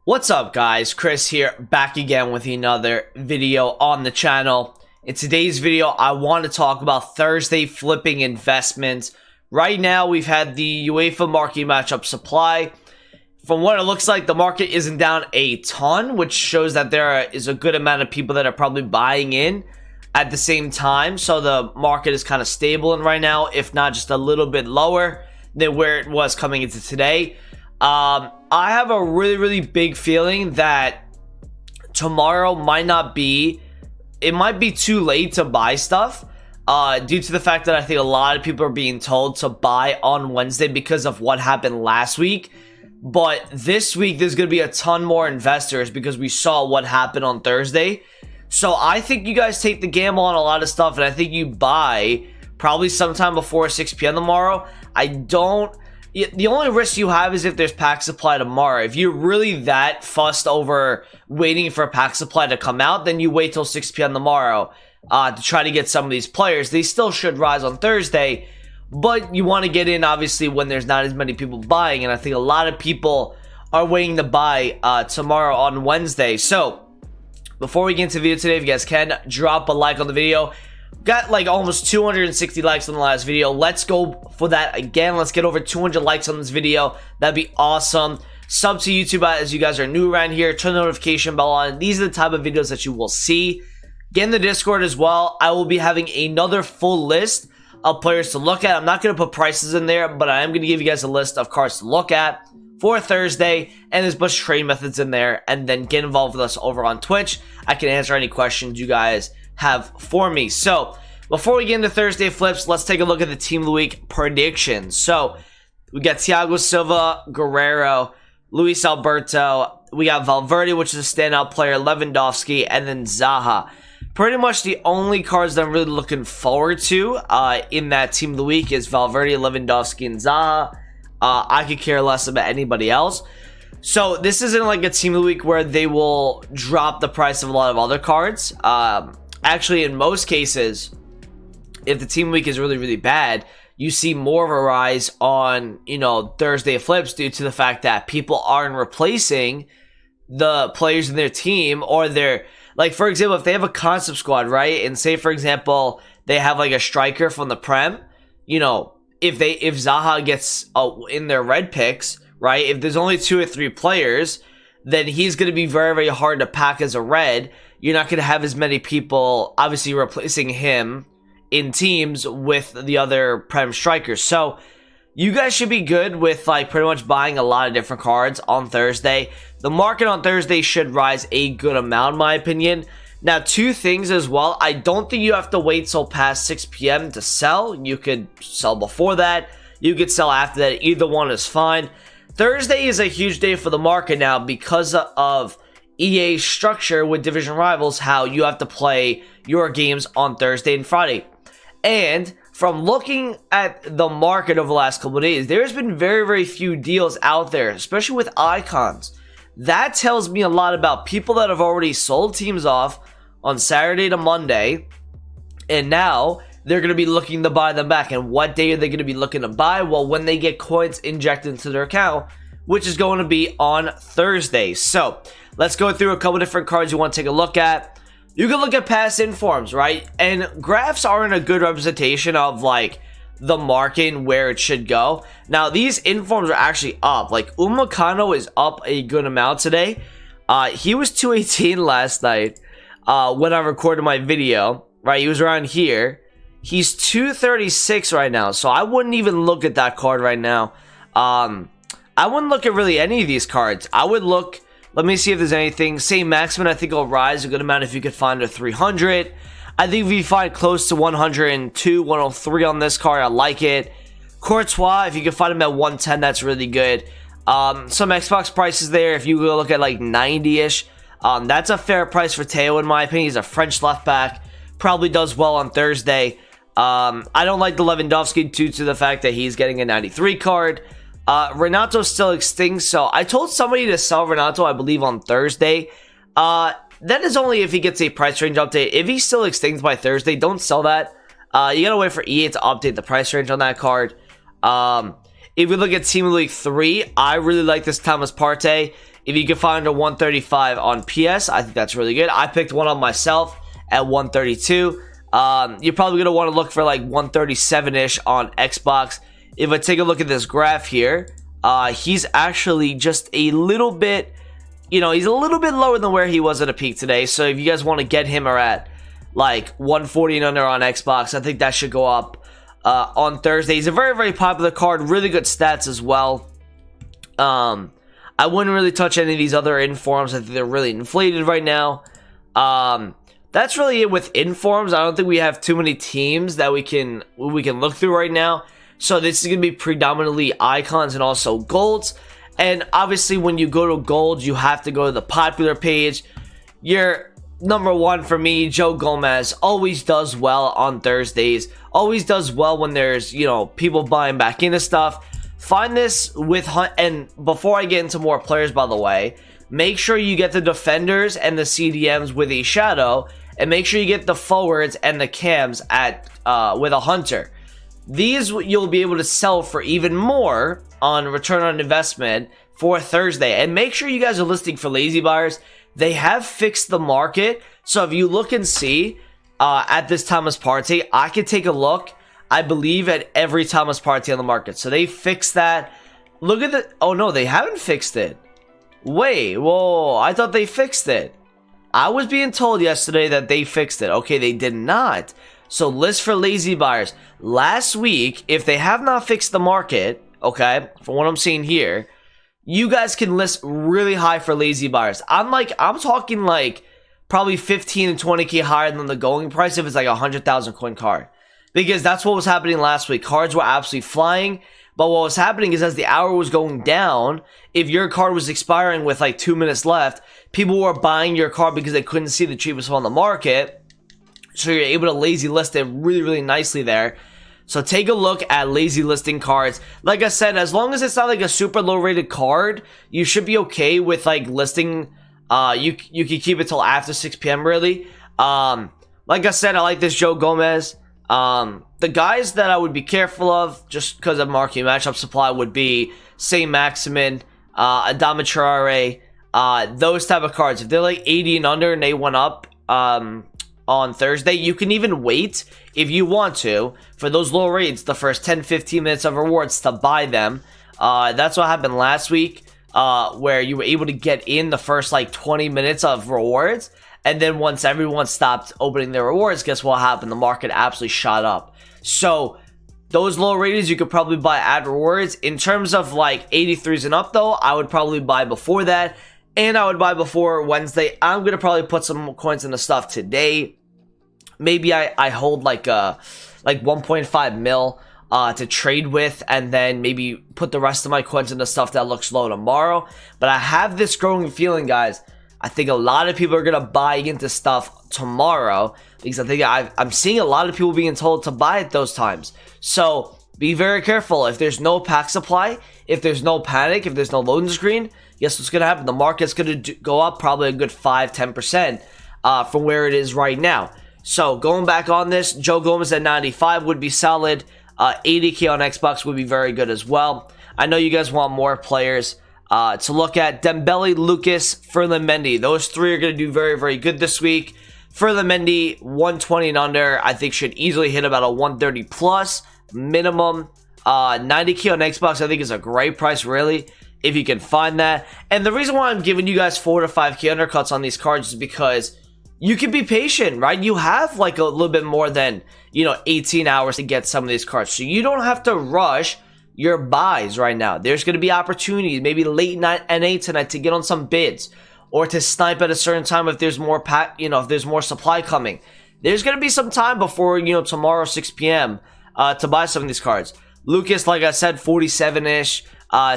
What's up, guys? Chris here, back again with another video on the channel. In today's video, I want to talk about Thursday flipping investments. Right now, we've had the UEFA market matchup supply. From what it looks like, the market isn't down a ton, which shows that there is a good amount of people that are probably buying in at the same time. So the market is kind of stable right now, if not just a little bit lower than where it was coming into today. I have a really big feeling that tomorrow might be too late to buy stuff due to the fact that I think a lot of people are being told to buy on Wednesday because of what happened last week. But this week there's going to be a ton more investors because we saw what happened on Thursday. So I think you guys take the gamble on a lot of stuff, and I think you buy probably sometime before 6 p.m. tomorrow. The only risk you have is if there's pack supply tomorrow. If you're really that fussed over waiting for a pack supply to come out, then you wait till 6 p.m. tomorrow to try to get some of these players. They still should rise on Thursday, but you want to get in, obviously, when there's not as many people buying, and I think a lot of people are waiting to buy tomorrow on Wednesday. So, before we get into the video today, if you guys can, drop a like on the video. Got like almost 260 likes on the last video. Let's go for that again. Let's get over 200 likes on this video. That'd be awesome. Sub to YouTube as you guys are new around here. Turn the notification bell on. These are the type of videos that you will see. Get in the Discord as well. I will be having another full list of players to look at. I'm not going to put prices in there, but I am going to give you guys a list of cards to look at for Thursday, and there's a bunch of trade methods in there. And then get involved with us over on Twitch. I can answer any questions you guys have for me. So before we get into Thursday flips, let's take a look at the team of the week predictions. So we got Thiago Silva, Guerrero, Luis Alberto, we got Valverde, which is a standout player, Lewandowski, and then Zaha. Pretty much the only cards that I'm really looking forward to in that team of the week is Valverde, Lewandowski, and Zaha. I could care less about anybody else. So this isn't like a team of the week where they will drop the price of a lot of other cards. Actually, in most cases, if the team week is really bad, you see more of a rise on, Thursday flips due to the fact that people aren't replacing the players in their team, or they're, like, for example, if they have a concept squad, right? And say, for example, they have like a striker from the Prem, if Zaha gets in their red picks, right? If there's only 2 or 3 players, then he's going to be very hard to pack as a red. You're not going to have as many people, obviously, replacing him in teams with the other Prem strikers. So, you guys should be good with, like, pretty much buying a lot of different cards on Thursday. The market on Thursday should rise a good amount, in my opinion. Now, 2 things as well. I don't think you have to wait till past 6 p.m. to sell. You could sell before that. You could sell after that. Either one is fine. Thursday is a huge day for the market now because of EA's structure with division rivals, how you have to play your games on Thursday and Friday. And from looking at the market over the last couple of days, there's been very few deals out there, especially with icons. That tells me a lot about people that have already sold teams off on Saturday to Monday, and now they're going to be looking to buy them back. And what day are they going to be looking to buy? Well, when they get coins injected into their account, which is going to be on Thursday. So let's go through a couple different cards you want to take a look at. You can look at past informs, right? And graphs aren't a good representation of, like, the market and where it should go. Now, these informs are actually up. Like, Umacano is up a good amount today. He was 218 last night when I recorded my video, right? He was around here. He's 236 right now, so I wouldn't even look at that card right now. I wouldn't look at really any of these cards. I would look, let me see if there's anything. Say Maxman, I think will rise a good amount if you could find a 300. I think if you find close to 102, 103 on this card, I like it. Courtois, if you can find him at 110, that's really good. Some Xbox prices there, if you go look at like 90-ish, that's a fair price for Teo in my opinion. He's a French left back, probably does well on Thursday. I don't like the Lewandowski due to the fact that he's getting a 93 card. Renato's still extinct, so I told somebody to sell Renato, I believe, on Thursday. That is only if he gets a price range update. If he's still extinct by Thursday, don't sell that. You gotta wait for EA to update the price range on that card. If we look at Team League 3, I really like this Thomas Partey. If you can find a 135 on PS, I think that's really good. I picked one on myself at 132. You're probably going to want to look for like 137-ish on Xbox. If I take a look at this graph here, he's actually just a little bit, he's a little bit lower than where he was at a peak today. So if you guys want to get him or at like 140 and under on Xbox, I think that should go up on Thursday. He's a very, very popular card, really good stats as well. I wouldn't really touch any of these other informs. I think they're really inflated right now. That's really it with informs. I don't think we have too many teams that we can look through right now. So this is going to be predominantly icons and also golds. And obviously when you go to golds, you have to go to the popular page. Your number one for me, Joe Gomez, always does well on Thursdays. Always does well when there's, people buying back into stuff. Find this with Hunt. And before I get into more players, by the way, make sure you get the defenders and the CDMs with a shadow. And make sure you get the forwards and the cams at with a hunter. These you'll be able to sell for even more on return on investment for Thursday. And make sure you guys are listing for lazy buyers. They have fixed the market. So if you look and see at this Thomas Partey, I could take a look, I believe, at every Thomas Partey on the market. So they fixed that. Look at the... Oh, no, they haven't fixed it. Wait, whoa, I thought they fixed it. I was being told yesterday that they fixed it. Okay, they did not. So list for lazy buyers. Last week, if they have not fixed the market, okay, from what I'm seeing here, you guys can list really high for lazy buyers. I'm talking like probably 15 and 20k higher than the going price if it's like a 100,000 coin card. Because that's what was happening last week. Cards were absolutely flying. But what was happening is as the hour was going down, if your card was expiring with like 2 minutes left, people were buying your card because they couldn't see the cheapest one on the market. So you're able to lazy list it really, really nicely there. So take a look at lazy listing cards. Like I said, as long as it's not like a super low rated card, you should be okay with like listing. You can keep it till after 6 p.m. really. Like I said, I like this Joe Gomez. The guys that I would be careful of, just because of marquee matchup supply, would be Saint Maximin, Adama Traore, those type of cards. If they're like 80 and under and they went up on Thursday, you can even wait if you want to for those low rates, the first 10-15 minutes of rewards to buy them. That's what happened last week, where you were able to get in the first like 20 minutes of rewards. And then once everyone stopped opening their rewards, guess what happened? The market absolutely shot up. So those low ratings you could probably buy at rewards. In terms of like 83s and up though, I would probably buy before that. And I would buy before Wednesday. I'm going to probably put some coins into stuff today. Maybe I hold like 1.5 mil to trade with, and then maybe put the rest of my coins into stuff that looks low tomorrow. But I have this growing feeling, guys. I think a lot of people are going to buy into stuff tomorrow because I think I'm seeing a lot of people being told to buy at those times. So be very careful. If there's no pack supply, if there's no panic, if there's no loading screen, guess what's going to happen? The market's going to go up probably a good 5-10% from where it is right now. So going back on this, Joe Gomez at 95 would be solid. 80k on Xbox would be very good as well. I know you guys want more players to look at. Dembele, Lucas, Ferland Mendy. Those three are going to do very, very good this week. Ferland Mendy, 120 and under, I think should easily hit about a 130 plus minimum. 90k on Xbox, I think is a great price, really, if you can find that. And the reason why I'm giving you guys 4 to 5k undercuts on these cards is because you can be patient, right? You have like a little bit more than, 18 hours to get some of these cards. So you don't have to rush your buys right now. There's going to be opportunities, maybe late night NA tonight to get on some bids or to snipe at a certain time if there's more if there's more supply coming. There's going to be some time before, tomorrow 6 p.m. To buy some of these cards. Lucas, like I said, 47-ish.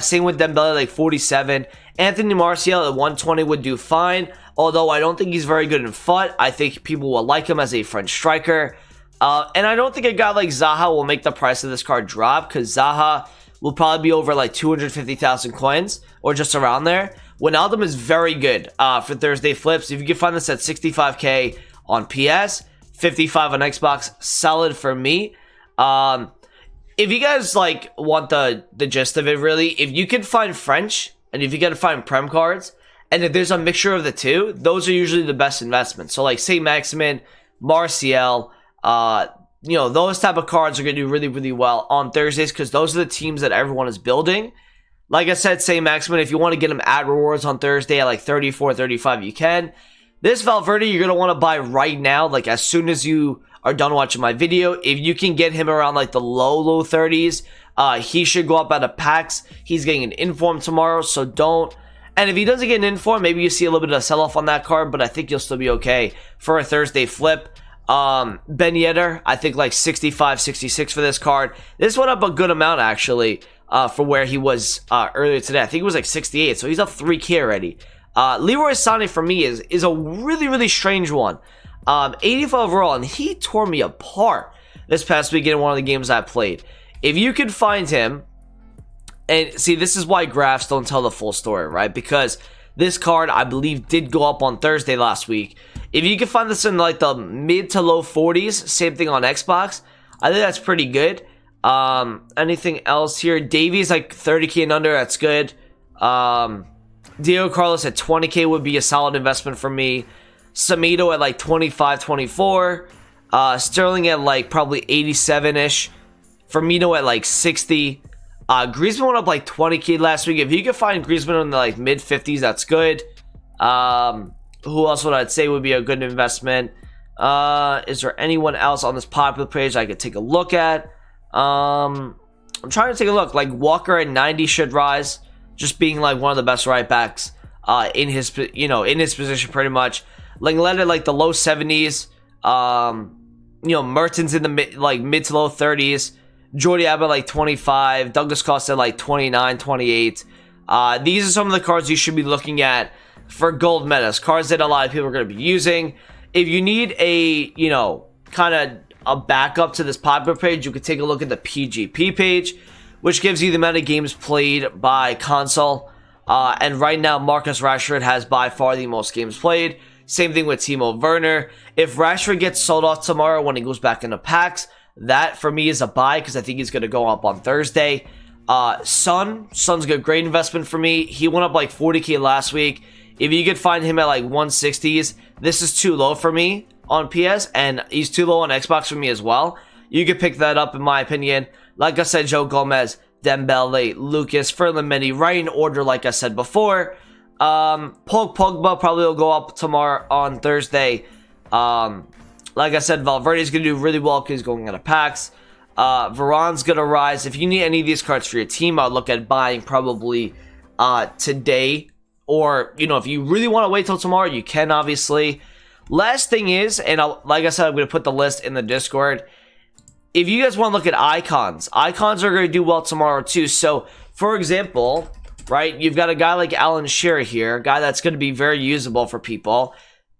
Same with Dembele, like 47. Anthony Martial at 120 would do fine. Although I don't think he's very good in FUT. I think people will like him as a French striker. And I don't think a guy like Zaha will make the price of this card drop, because Zaha will probably be over like 250,000 coins or just around there. Wijnaldum is very good for Thursday flips. If you can find this at 65k on PS, 55 on Xbox, solid for me. If you guys like want the gist of it, really, if you can find French and if you can find Prem cards And if there's a mixture of the two, those are usually the best investments. So like St. Maximin, Martial, those type of cards are going to do really, really well on Thursdays because those are the teams that everyone is building. Like I said, St. Maximin, if you want to get him at rewards on Thursday at like 34, 35, you can. This Valverde, you're going to want to buy right now, like as soon as you are done watching my video. If you can get him around like the low 30s, he should go up out of packs. He's getting an inform tomorrow, so don't. And if he doesn't get an inform, maybe you see a little bit of sell-off on that card, but I think you'll still be okay for a Thursday flip. Ben Yedder, I think like 65, 66 for this card. This went up a good amount, actually, for where he was earlier today. I think it was like 68, so he's up 3K already. Leroy Sané, for me, is a really, really strange one. 85 overall, and he tore me apart this past weekend in one of the games I played. If you could find him, and see, this is why graphs don't tell the full story, right? Because this card, I believe, did go up on Thursday last week. If you can find this in like the mid to low 40s, same thing on Xbox, I think that's pretty good. Anything else here? Davies like 30K and under, that's good. Diego Carlos at 20K would be a solid investment for me. Samito at like 25, 24. Sterling at like probably 87-ish. Firmino at like 60. Griezmann went up like 20K last week. If you could find Griezmann in the like mid 50s, that's good. Who else would I say would be a good investment? Is there anyone else on this popular page I could take a look at? I'm trying to take a look. Like Walker at 90 should rise, just being like one of the best right backs in his position pretty much. Lenglet at like the low 70s. Mertens in the mid to low 30s. Jordi Alba like 25, Douglas Costa like 29, 28. These are some of the cards you should be looking at for gold metas, cards that a lot of people are going to be using. If you need a, kind of a backup to this popular page, you could take a look at the PGP page, which gives you the amount of games played by console. And right now, Marcus Rashford has by far the most games played. Same thing with Timo Werner. If Rashford gets sold off tomorrow when he goes back into packs, that for me is a buy because I think he's going to go up on Thursday. Son's a great investment for me. He went up like 40K last week. If you could find him at like 160s, this is too low for me on PS, and he's too low on Xbox for me as well. You could pick that up in my opinion. Like I said, Joe Gomez, Dembele, Lucas, Ferland Mendy, right in order like I said before. Paul Pogba probably will go up tomorrow on Thursday. Like I said, Valverde's going to do really well because he's going out of packs. Varane's going to rise. If you need any of these cards for your team, I'd look at buying probably today. Or, if you really want to wait till tomorrow, you can, obviously. Last thing is, and like I said, I'm going to put the list in the Discord. If you guys want to look at icons are going to do well tomorrow too. So, for example, right, you've got a guy like Alan Shearer here, a guy that's going to be very usable for people.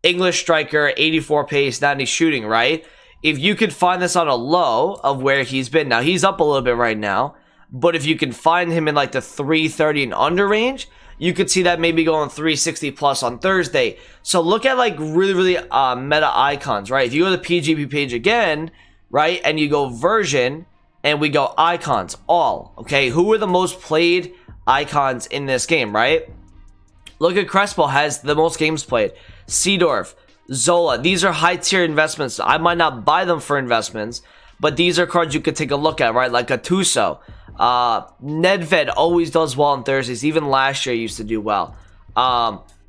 English striker, 84 pace, 90 shooting, right? If you could find this on a low of where he's been, now he's up a little bit right now, but if you can find him in like the 330 and under range, you could see that maybe going 360 plus on Thursday. So look at like really, really meta icons, right? If you go to the PGP page again, right, and you go version, and we go icons, all, okay? Who are the most played icons in this game, right? Look at Crespo, has the most games played. Seedorf, Zola, these are high tier investments. I might not buy them for investments, but these are cards you could take a look at, right? Like Gattuso. Nedved always does well on Thursdays. Even last year used to do well.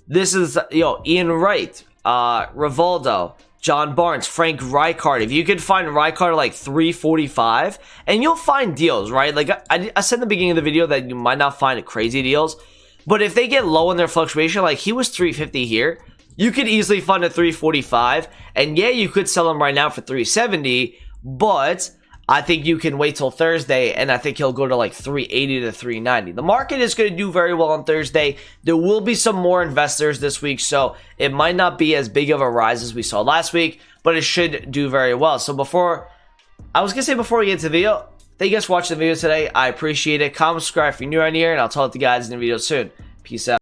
This is, Ian Wright, Rivaldo, John Barnes, Frank Rijkaard. If you could find Rijkaard like 345, and you'll find deals, right? Like I said in the beginning of the video that you might not find crazy deals, but if they get low in their fluctuation, like he was 350 here, you could easily fund at 345, and yeah, you could sell him right now for 370, but I think you can wait till Thursday, and I think he'll go to like 380 to 390. The market is going to do very well on Thursday. There will be some more investors this week, so it might not be as big of a rise as we saw last week, but it should do very well. So before we get to the video, thank you guys for watching the video today. I appreciate it. Comment, subscribe if you're new around here, and I'll talk to you guys in the video soon. Peace out.